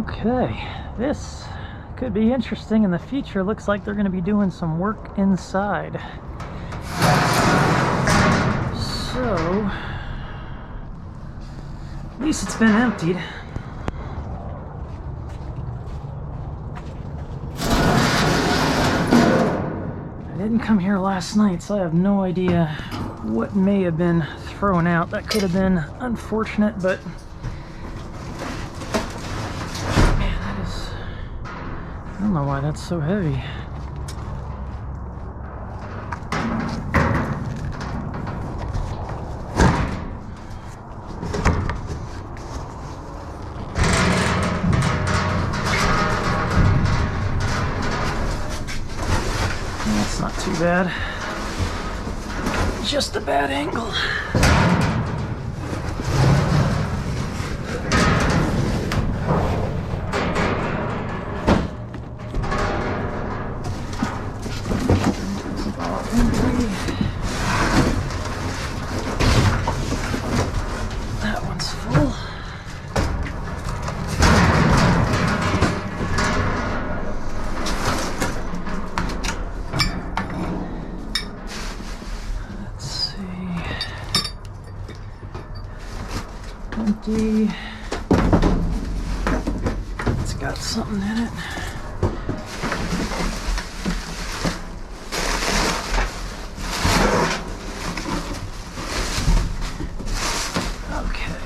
Okay, this could be interesting in the future. Looks like they're going to be doing some work inside. So, at least it's been emptied. I didn't come here last night, so I have no idea what may have been thrown out. That could have been unfortunate, but man, that is, I don't know why that's so heavy. That's not too bad. Just a bad angle. That one's full. Empty. It's got something in it. Okay.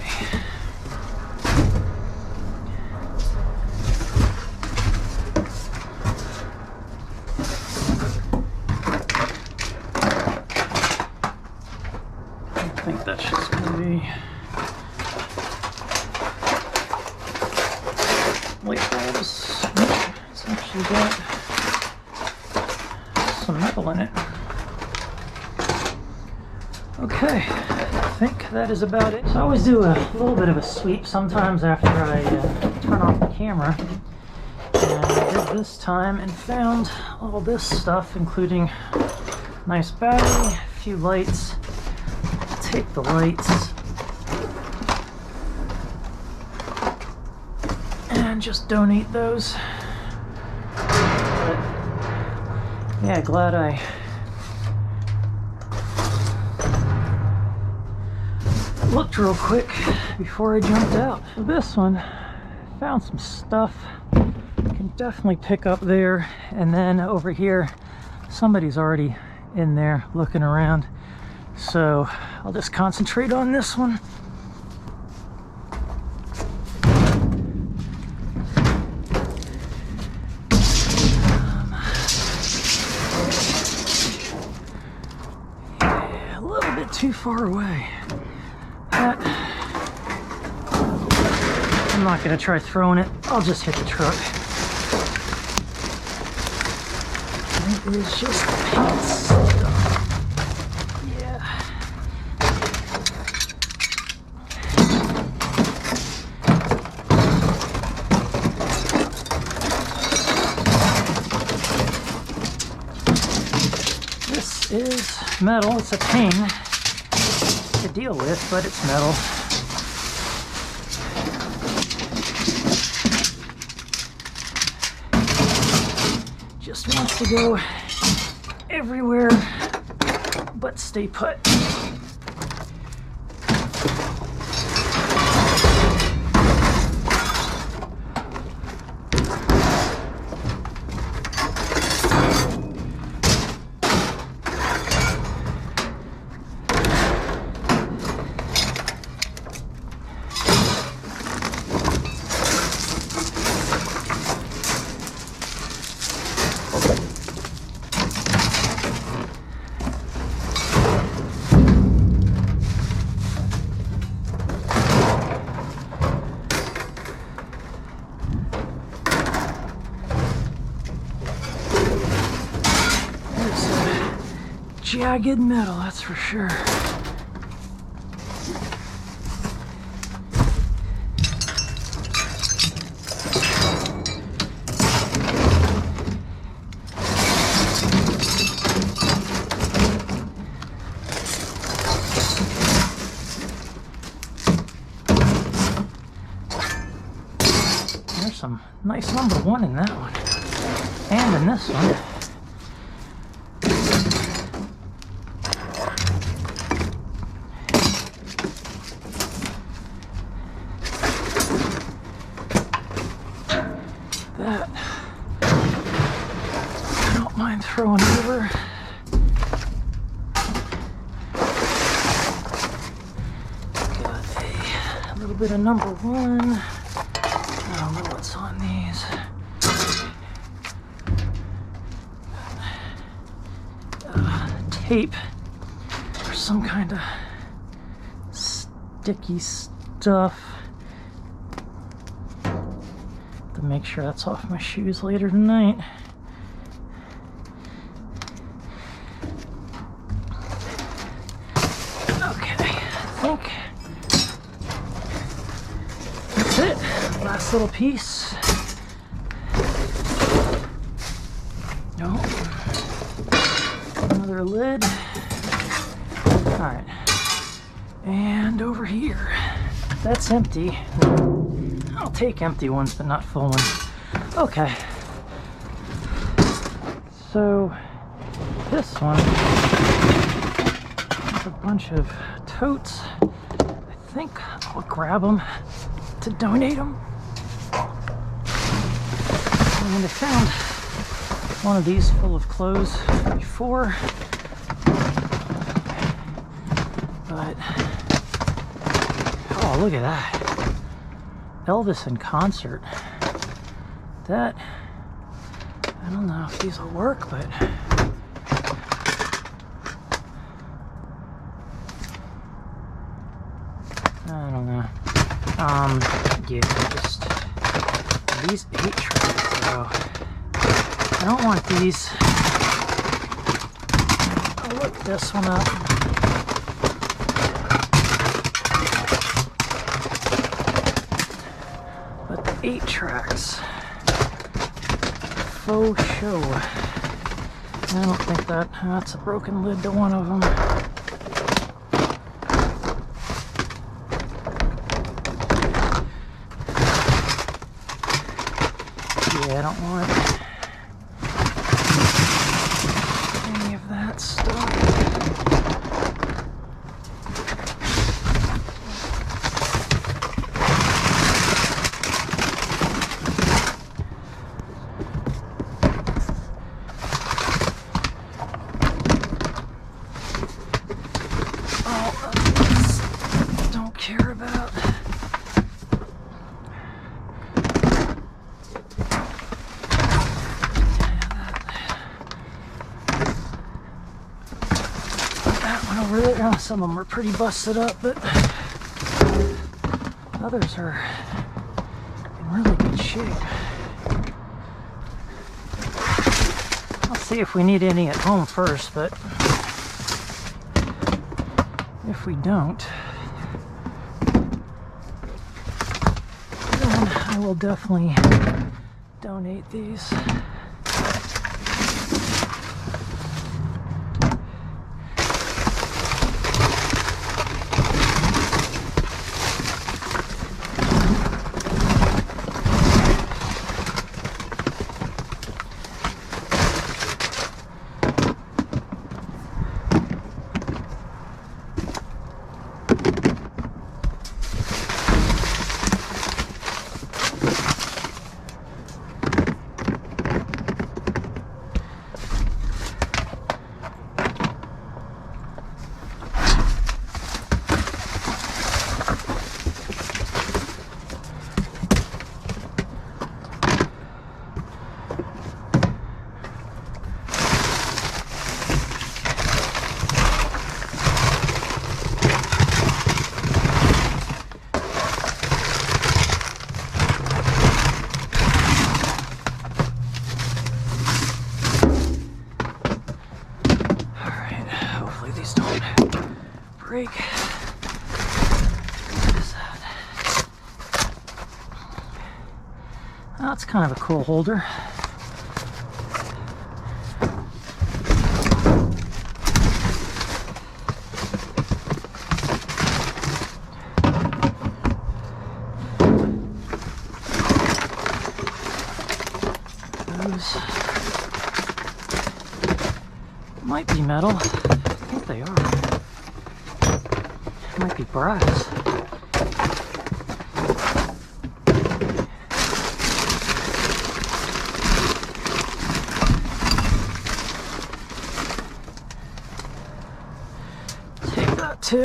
I think that's just going to be light bulbs. It's actually got some metal in it. Okay, I think that is about it. So I always do a little bit of a sweep sometimes after I turn off the camera. And I did this time and found all this stuff, including a nice battery, a few lights. I'll take the lights and just donate those. But yeah, glad I looked real quick before I jumped out. For this one, found some stuff. Can definitely pick up there, and then over here somebody's already in there looking around, so I'll just concentrate on this one. Too far away. I'm not going to try throwing it. I'll just hit the truck. It is just paint stuff. Yeah. This is metal. It's a pain to deal with, but it's metal. Just wants to go everywhere but stay put. Jagged metal, that's for sure. there's some nice number 1 in that one. And in this one. That I don't mind throwing over. Got a little bit of number 1. I don't know what's on these. Tape or some kind of sticky stuff to make sure that's off my shoes later tonight. Okay, I think that's it. Last little piece. No. Another lid. Alright. And over here. That's empty. I'll take empty ones, but not full ones. Okay. So, this one has a bunch of totes. I think I'll grab them to donate them. And I found one of these full of clothes before, but oh, look at that. Elvis in concert. That, I don't know if these will work, but I don't know. Yeah, just these 8 tracks though. I don't want these. I'll look this one up. But the 8 tracks, faux show. I don't think that's a broken lid to one of them. Yeah, I don't want any of that stuff. Don't care about. Over there, some of them are pretty busted up, but others are in really good shape. I'll see if we need any at home first, but if we don't, then I will definitely donate these. Break. What is that? Oh, it's kind of a cool holder. those might be metal. I think they are. Might be brass. Take that too.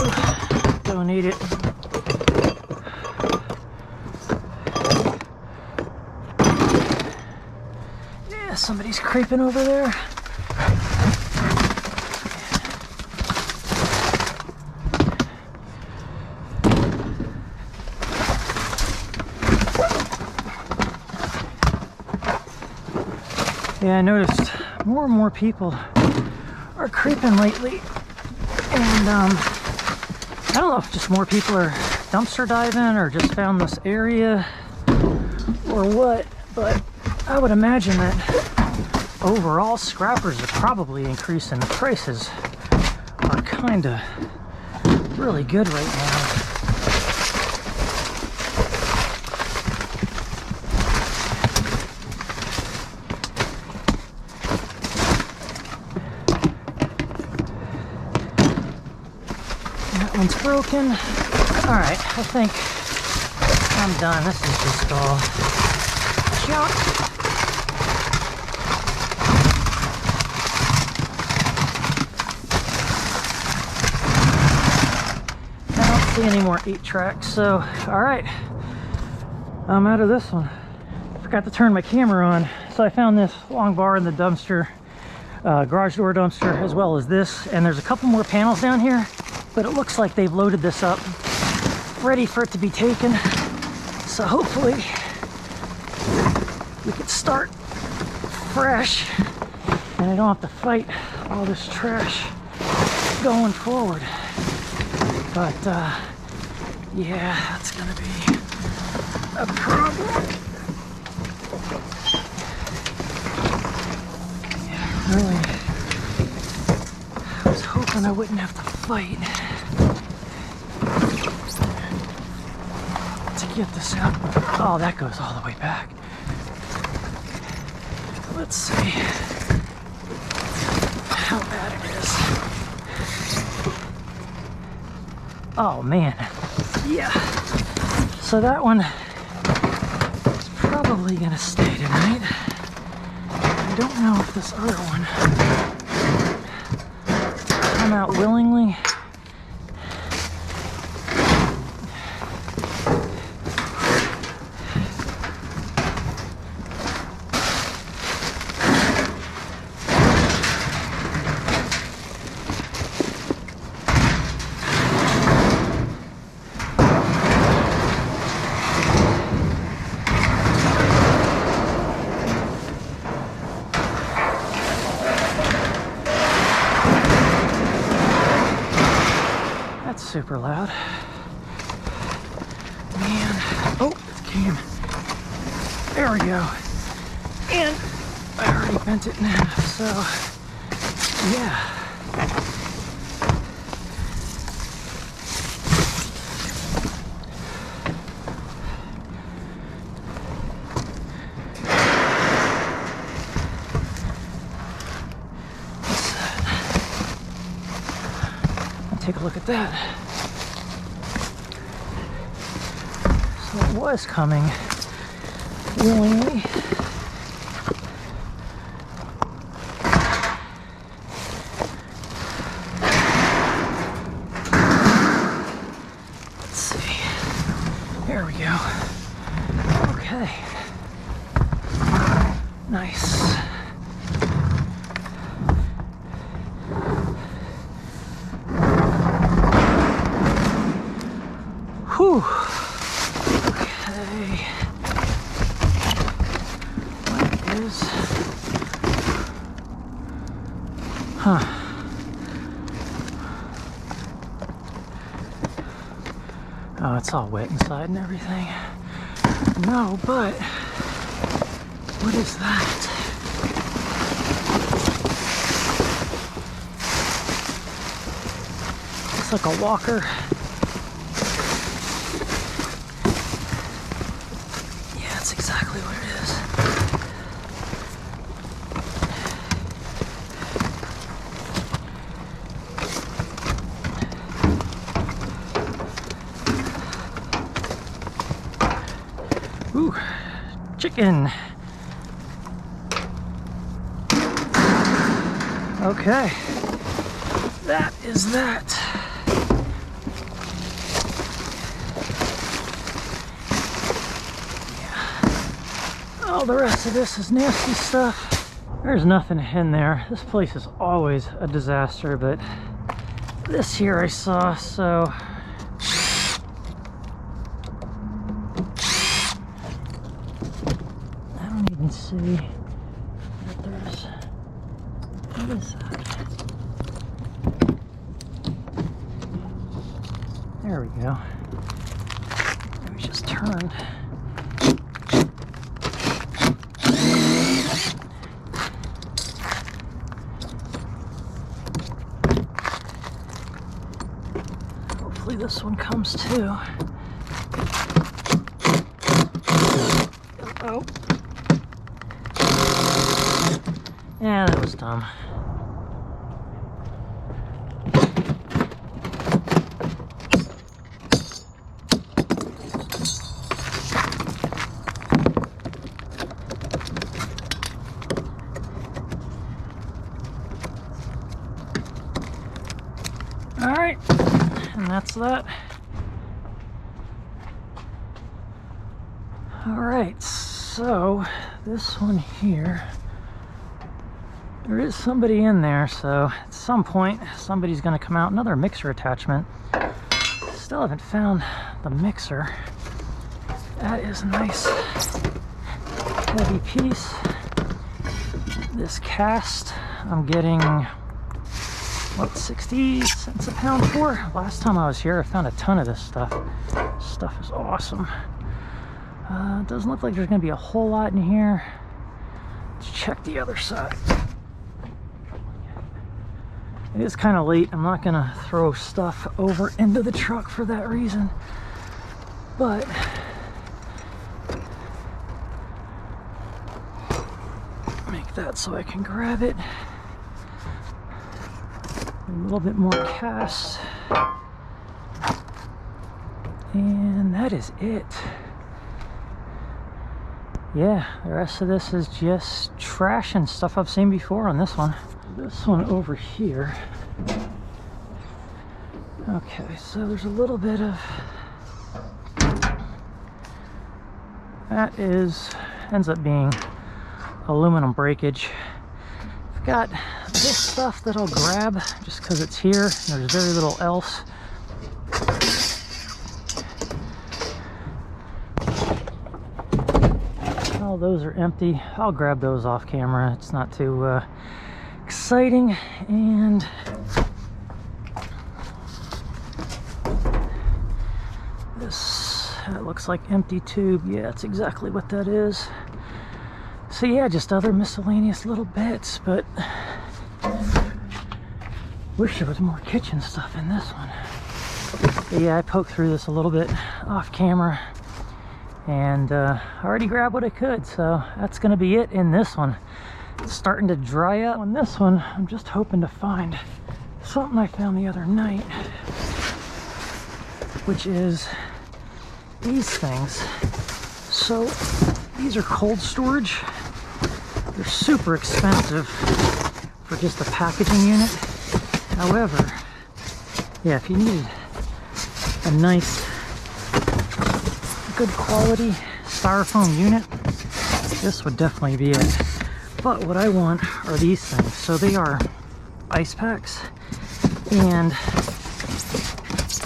Don't need it. Yeah, somebody's creeping over there. Yeah, I noticed more and more people are creeping lately, and I don't know if just more people are dumpster diving or just found this area or what, but I would imagine that overall scrappers are probably increasing. The prices are kind of really good right now. One's broken. Alright, I think I'm done. This is just all junk. I don't see any more 8-tracks, so alright. I'm out of this one. Forgot to turn my camera on, so I found this long bar in the dumpster, garage door dumpster, as well as this, and there's a couple more panels down here. But it looks like they've loaded this up, ready for it to be taken. So hopefully we can start fresh and I don't have to fight all this trash going forward. But yeah, that's gonna be a problem. Yeah, really, I was hoping I wouldn't have to fight to get this out. Oh, that goes all the way back. Let's see how bad it is. Oh man, yeah. So that one is probably gonna stay tonight. I don't know if this other one come out willingly. Super loud. Man. Oh, it came. There we go. And I already bent it in half, so yeah. What's that? Take a look at that. So it was coming willingly. Let's see. There we go. Okay. Nice. Whew. Okay. What is... Huh. Oh, it's all wet inside and everything. No, but... What is that? It's like a walker. Yeah, that's exactly what it is. chicken. Okay, that is that. Yeah. All the rest of this is nasty stuff. There's nothing in there. This place is always a disaster, but this here I saw, so I don't even see that there's, what is that? There we go. Let me just turn. Hopefully this one comes too. Oh. Yeah, that was dumb. All right, and that's that. All right, so this one here, there is somebody in there, so at some point somebody's going to come out. Another mixer attachment. Still haven't found the mixer. That is a nice heavy piece. This cast I'm getting, what, 60 cents a pound for? Last time I was here I found a ton of this stuff. This stuff is awesome. It doesn't look like there's going to be a whole lot in here. Let's check the other side. It is kind of late. I'm not going to throw stuff over into the truck for that reason. But make that so I can grab it. A little bit more cast. And that is it. Yeah, the rest of this is just trash and stuff I've seen before on this one. This one over here. Okay, so there's a little bit of... That ends up being aluminum breakage. I've got this stuff that I'll grab just because it's here. There's very little else. All those are empty. I'll grab those off camera. It's not too exciting. And this, that looks like empty tube. Yeah, that's exactly what that is. So yeah, just other miscellaneous little bits, but wish there was more kitchen stuff in this one. But yeah, I poked through this a little bit off camera. And I already grabbed what I could, so that's gonna be it in this one. It's starting to dry up. On this one, I'm just hoping to find something I found the other night, which is these things. So these are cold storage. They're super expensive for just a packaging unit. However, yeah, if you need a nice, good quality styrofoam unit, this would definitely be it. But what I want are these things. So they are ice packs, and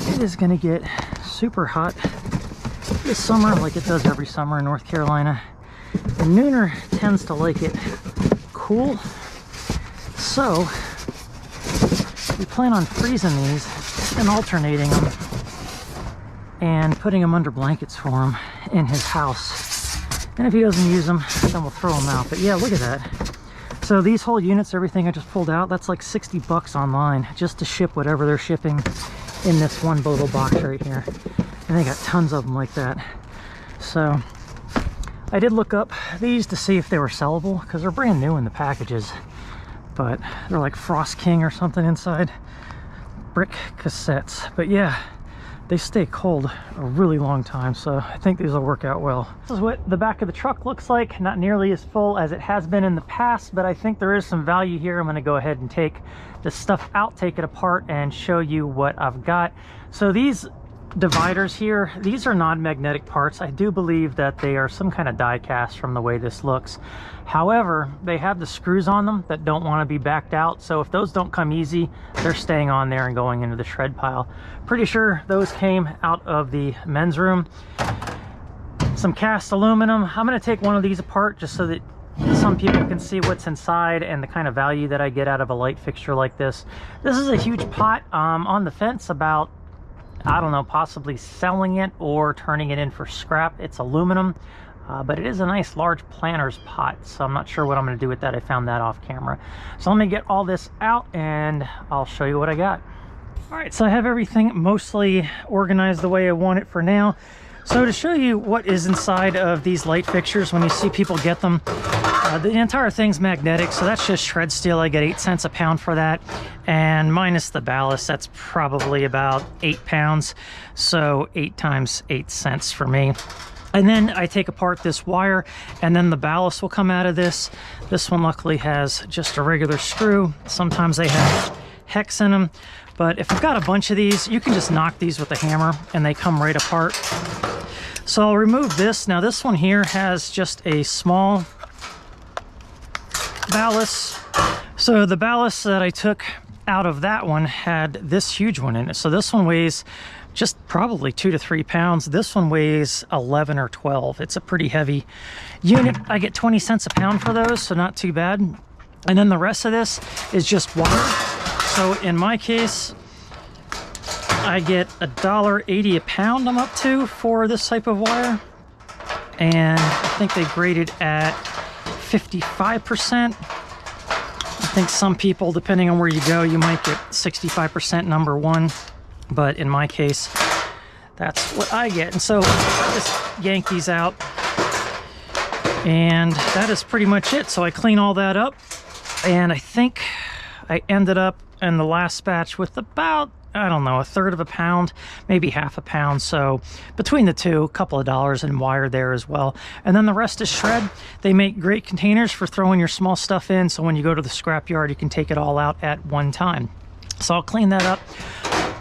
it is going to get super hot this summer, like it does every summer in North Carolina. And Nooner tends to like it cool, so we plan on freezing these and alternating them and putting them under blankets for him in his house. And if he doesn't use them, then we'll throw them out. But yeah, look at that. So these whole units, everything I just pulled out, that's like 60 bucks online just to ship whatever they're shipping in this one little box right here. And they got tons of them like that. So I did look up these to see if they were sellable, because they're brand new in the packages, but they're like Frost King or something inside, brick cassettes. But yeah, they stay cold a really long time, so I think these will work out well. This is what the back of the truck looks like. Not nearly as full as it has been in the past, but I think there is some value here. I'm going to go ahead and take this stuff out, take it apart, and show you what I've got. So these dividers here, these are non-magnetic parts. I do believe that they are some kind of die cast from the way this looks. However, they have the screws on them that don't want to be backed out, so if those don't come easy, they're staying on there and going into the shred pile. Pretty sure those came out of the men's room. Some cast aluminum. I'm going to take one of these apart just so that some people can see what's inside and the kind of value that I get out of a light fixture like this. This is a huge pot. On the fence about, I don't know, possibly selling it or turning it in for scrap. It's aluminum, but it is a nice large planter's pot, so I'm not sure what I'm going to do with that. I found that off camera. So let me get all this out and I'll show you what I got. All right, so I have everything mostly organized the way I want it for now. So to show you what is inside of these light fixtures when you see people get them, the entire thing's magnetic, so that's just shred steel. I get 8 cents a pound for that, and minus the ballast, that's probably about 8 pounds, so 8 times 8 cents for me. And then I take apart this wire, and then the ballast will come out of this. This one luckily has just a regular screw. Sometimes they have hex in them, but if you've got a bunch of these, you can just knock these with a hammer and they come right apart. So I'll remove this. Now this one here has just a small ballast. So the ballast that I took out of that one had this huge one in it. So this one weighs just probably 2 to 3 pounds. This one weighs 11 or 12. It's a pretty heavy unit. I get 20 cents a pound for those, so not too bad. And then the rest of this is just wire. So in my case, I get $1.80 a pound I'm up to for this type of wire. And I think they graded at 55%. I think some people, depending on where you go, you might get 65% number one. But in my case, that's what I get. And so I just yank these out. And that is pretty much it. So I clean all that up. And I think I ended up in the last batch with about, I don't know, 1/3 of a pound, maybe half a pound. So between the two, a couple of dollars in wire there as well. And then the rest is shred. They make great containers for throwing your small stuff in. So when you go to the scrapyard, you can take it all out at one time. So I'll clean that up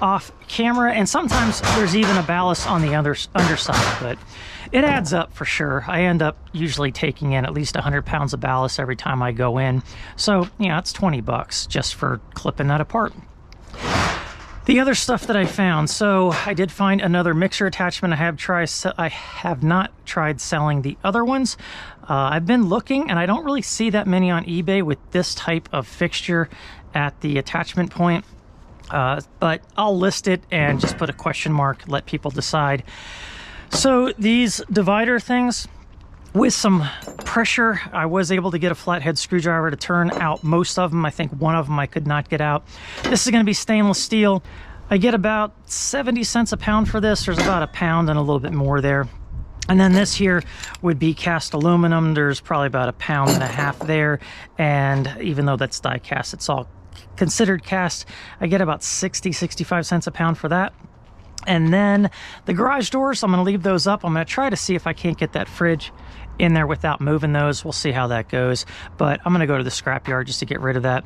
off camera, and sometimes there's even a ballast on the underside, but it adds up for sure. I end up usually taking in at least 100 pounds of ballast every time I go in. So, you know, it's 20 bucks just for clipping that apart. The other stuff that I found, so I did find another mixer attachment. I have not tried selling the other ones. I've been looking, and I don't really see that many on eBay with this type of fixture at the attachment point. But I'll list it and just put a question mark, let people decide. So these divider things, with some pressure, I was able to get a flathead screwdriver to turn out most of them. I think one of them I could not get out. This is going to be stainless steel. I get about 70 cents a pound for this. There's about a pound and a little bit more there. And then this here would be cast aluminum. There's probably about 1.5 pounds there. And even though that's die cast, it's all considered cast. I get about 65 cents a pound for that. And then the garage doors, I'm going to leave those up. I'm going to try to see if I can't get that fridge in there without moving those. We'll see how that goes. But I'm going to go to the scrapyard just to get rid of that.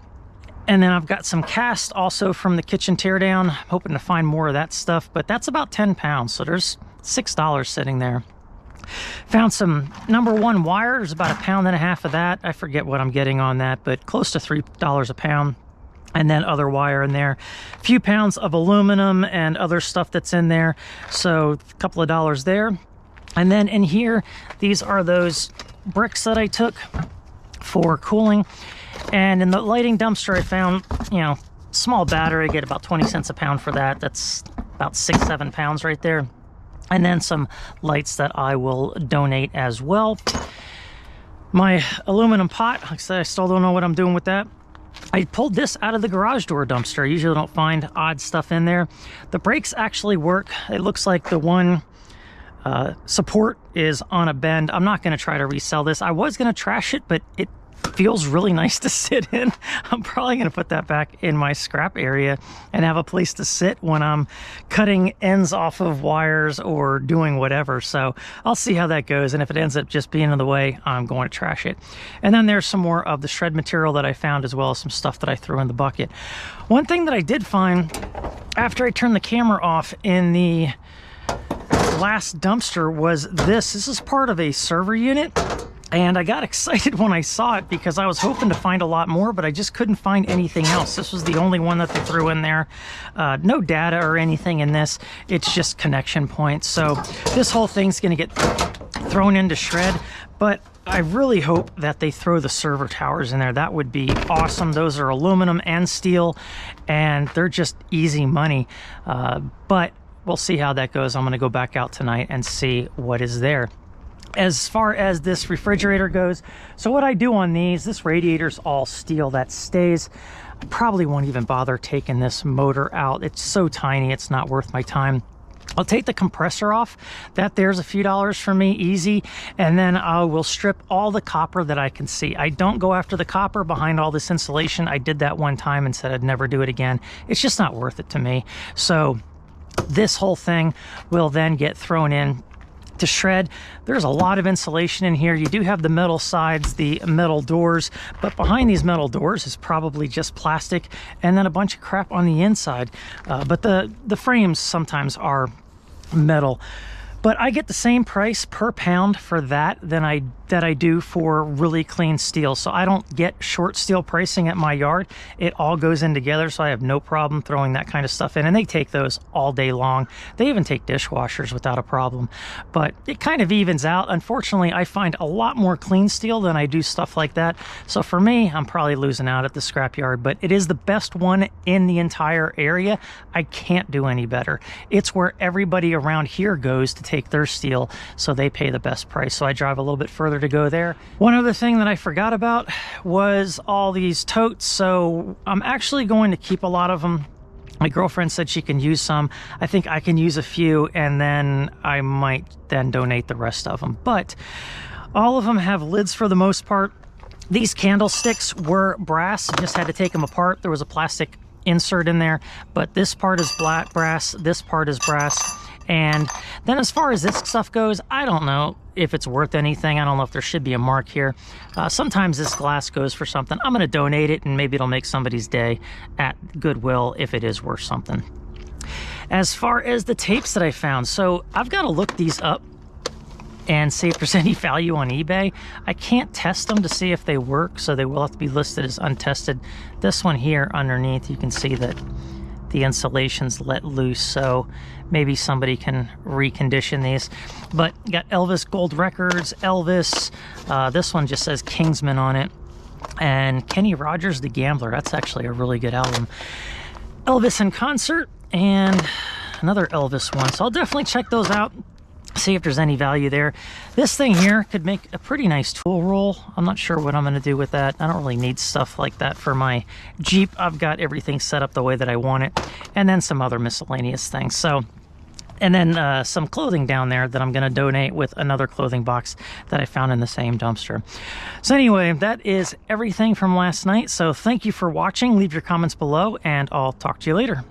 And then I've got some cast also from the kitchen teardown. I'm hoping to find more of that stuff, but that's about 10 pounds. So there's $6 sitting there. Found some number one wire. There's about 1.5 pounds of that. I forget what I'm getting on that, but close to $3 a pound. And then other wire in there, a few pounds of aluminum and other stuff that's in there, so a couple of dollars there. And then in here, these are those bricks that I took for cooling. And in the lighting dumpster, I found, you know, small battery. I get about 20 cents a pound for that. That's about 6-7 pounds right there. And then some lights that I will donate as well. My aluminum pot, like I said, I still don't know what I'm doing with that. I pulled this out of the garage door dumpster. I usually don't find odd stuff in there. The brakes actually work. It looks like the one support is on a bend. I'm not going to try to resell this. I was going to trash it, but it feels really nice to sit in. I'm probably going to put that back in my scrap area and have a place to sit when I'm cutting ends off of wires or doing whatever. So I'll see how that goes, and if it ends up just being in the way, I'm going to trash it. And then there's some more of the shred material that I found, as well as some stuff that I threw in the bucket. One thing that I did find after I turned the camera off in the last dumpster was this. This is part of a server unit. And I got excited when I saw it because I was hoping to find a lot more, but I just couldn't find anything else. This was the only one that they threw in there. No data or anything in this. It's just connection points. So this whole thing's going to get thrown into shred, but I really hope that they throw the server towers in there. That would be awesome. Those are aluminum and steel, and they're just easy money. But we'll see how that goes. I'm going to go back out tonight and see what is there. As far as this refrigerator goes, so what I do on these, this radiator's all steel that stays. I probably won't even bother taking this motor out. It's so tiny, it's not worth my time. I'll take the compressor off. That there's a few dollars for me, easy. And then I will strip all the copper that I can see. I don't go after the copper behind all this insulation. I did that one time and said I'd never do it again. It's just not worth it to me. So this whole thing will then get thrown in to shred. There's a lot of insulation in here. You do have the metal sides, the metal doors, but behind these metal doors is probably just plastic and then a bunch of crap on the inside. But the frames sometimes are metal. But I get the same price per pound for that than I do for really clean steel. So I don't get short steel pricing at my yard. It all goes in together, so I have no problem throwing that kind of stuff in. And they take those all day long. They even take dishwashers without a problem. But it kind of evens out. Unfortunately, I find a lot more clean steel than I do stuff like that. So for me, I'm probably losing out at the scrapyard. But it is the best one in the entire area. I can't do any better. It's where everybody around here goes to take their steel, so they pay the best price. So I drive a little bit further to go there. One other thing that I forgot about was all these totes. So I'm actually going to keep a lot of them. My girlfriend said she can use some. I think I can use a few, and then I might then donate the rest of them. But all of them have lids for the most part. These candlesticks were brass. Just had to take them apart. There was a plastic insert in there, but this part is black brass, this part is brass. And then as far as this stuff goes, I don't know if it's worth anything. I don't know if there should be a mark here. Sometimes this glass goes for something. I'm going to donate it, and maybe it'll make somebody's day at Goodwill if it is worth something. As far as the tapes that I found, so I've got to look these up and see if there's any value on eBay. I can't test them to see if they work, so they will have to be listed as untested. This one here underneath, you can see that the insulation's let loose, so maybe somebody can recondition these. But got Elvis gold records, Elvis. This one just says Kingsman on it. And Kenny Rogers the Gambler. That's actually a really good album. Elvis in concert and another Elvis one. So I'll definitely check those out, see if there's any value there. This thing here could make a pretty nice tool roll. I'm not sure what I'm going to do with that. I don't really need stuff like that for my Jeep. I've got everything set up the way that I want it, and then some other miscellaneous things. So, and then some clothing down there that I'm going to donate with another clothing box that I found in the same dumpster. So anyway, that is everything from last night. So thank you for watching. Leave your comments below, and I'll talk to you later.